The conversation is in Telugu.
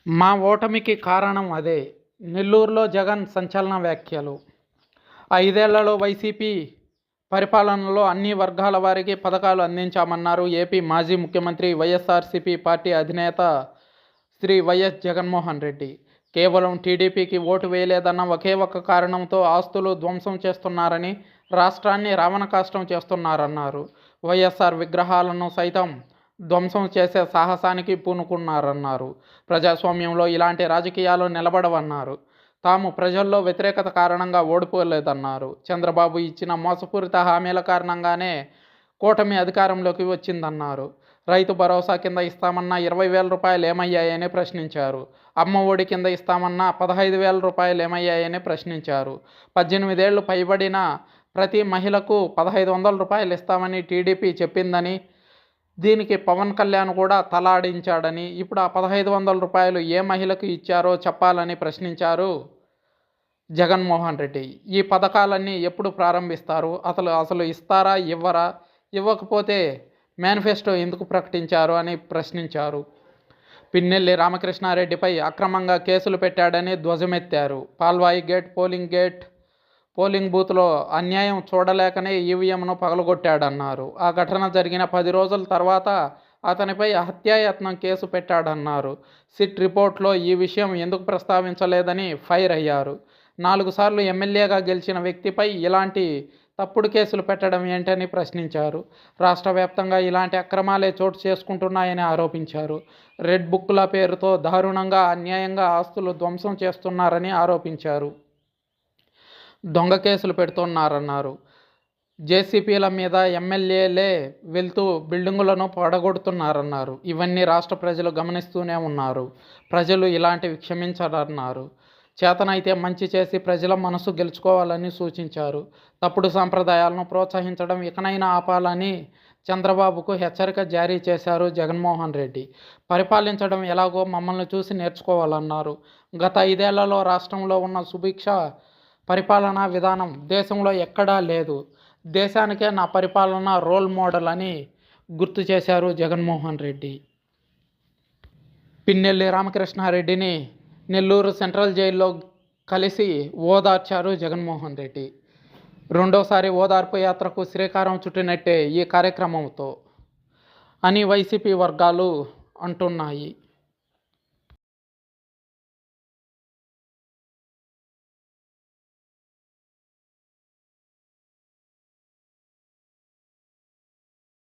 మా ఓటమికి కారణం అదే. నెల్లూరులో జగన్ సంచలన వ్యాఖ్యలు. 5 ఏళ్లలో వైసీపీ పరిపాలనలో అన్ని వర్గాల వారికి పథకాలు అందించామన్నారు ఏపీ మాజీ ముఖ్యమంత్రి, వైఎస్ఆర్సీపీ పార్టీ అధినేత శ్రీ వైఎస్ జగన్మోహన్ రెడ్డి. కేవలం టీడీపీకి ఓటు వేయలేదన్న ఒకే ఒక్క కారణంతో ఆస్తులు ధ్వంసం చేస్తున్నారని, రాష్ట్రాన్ని రావణకాష్టం చేస్తున్నారన్నారు. వైఎస్ఆర్ విగ్రహాలను సైతం ధ్వంసం చేసే సాహసానికి పూనుకున్నారన్నారు. ప్రజాస్వామ్యంలో ఇలాంటి రాజకీయాలు నిలబడవన్నారు. తాము ప్రజల్లో వ్యతిరేకత కారణంగా ఓడిపోలేదన్నారు. చంద్రబాబు ఇచ్చిన మోసపూరిత హామీల కారణంగానే కూటమి అధికారంలోకి వచ్చిందన్నారు. రైతు భరోసా కింద ఇస్తామన్న 20,000 రూపాయలు ఏమయ్యాయని ప్రశ్నించారు. అమ్మ ఒడి కింద ఇస్తామన్న 15,000 రూపాయలు ఏమయ్యాయని ప్రశ్నించారు. 18 ఏళ్లు పైబడిన ప్రతి మహిళకు 1,500 రూపాయలు ఇస్తామని టీడీపీ చెప్పిందని, దీనికి పవన్ కళ్యాణ్ కూడా తలాడించాడని, ఇప్పుడు ఆ 1,500 రూపాయలు ఏ మహిళకు ఇచ్చారో చెప్పాలని ప్రశ్నించారు జగన్మోహన్ రెడ్డి. ఈ పథకాలన్నీ ఎప్పుడు ప్రారంభిస్తారు? అసలు ఇస్తారా, ఇవ్వరా? ఇవ్వకపోతే మేనిఫెస్టో ఎందుకు ప్రకటించారు అని ప్రశ్నించారు. పిన్నెల్లి రామకృష్ణారెడ్డిపై అక్రమంగా కేసులు పెట్టాడని ధ్వజమెత్తారు. పాల్వాయి పోలింగ్ బూత్లో అన్యాయం చూడలేకనే ఈవీఎంను పగలగొట్టాడన్నారు. ఆ ఘటన జరిగిన 10 రోజుల తర్వాత అతనిపై హత్యాయత్నం కేసు పెట్టాడన్నారు. సిట్ రిపోర్ట్లో ఈ విషయం ఎందుకు ప్రస్తావించలేదని ఫైర్ అయ్యారు. 4 సార్లు ఎమ్మెల్యేగా గెలిచిన వ్యక్తిపై ఇలాంటి తప్పుడు కేసులు పెట్టడం ఏంటని ప్రశ్నించారు. రాష్ట్ర వ్యాప్తంగా ఇలాంటి అక్రమాలే చోటు చేసుకుంటున్నాయని ఆరోపించారు. రెడ్ బుక్ల పేరుతో దారుణంగా, అన్యాయంగా ఆస్తులు ధ్వంసం చేస్తున్నారని ఆరోపించారు. దొంగ కేసులు పెడుతున్నారన్నారు. జేసీపీల మీద ఎమ్మెల్యేలే వెళ్తూ బిల్డింగులను పడగొడుతున్నారన్నారు. ఇవన్నీ రాష్ట్ర ప్రజలు గమనిస్తూనే ఉన్నారు. ప్రజలు ఇలాంటివి క్షమించరన్నారు. చేతనైతే మంచి చేసి ప్రజల మనసు గెలుచుకోవాలని సూచించారు. తప్పుడు సంప్రదాయాలను ప్రోత్సహించడం ఇకనైనా ఆపాలని చంద్రబాబుకు హెచ్చరిక జారీ చేశారు జగన్మోహన్ రెడ్డి. పరిపాలించడం ఎలాగో మమ్మల్ని చూసి నేర్చుకోవాలన్నారు. గత 5 ఏళ్లలో రాష్ట్రంలో ఉన్న సుభిక్ష పరిపాలనా విధానం దేశంలో ఎక్కడా లేదు. దేశానికే నా పరిపాలన రోల్ మోడల్ అని గుర్తు చేశారు జగన్మోహన్ రెడ్డి. పిన్నెల్లి రామకృష్ణారెడ్డిని నెల్లూరు సెంట్రల్ జైల్లో కలిసి ఓదార్చారు జగన్మోహన్ రెడ్డి. రెండోసారి ఓదార్పు యాత్రకు శ్రీకారం చుట్టినట్టే ఈ కార్యక్రమంతో అని వైసీపీ వర్గాలు అంటున్నాయి.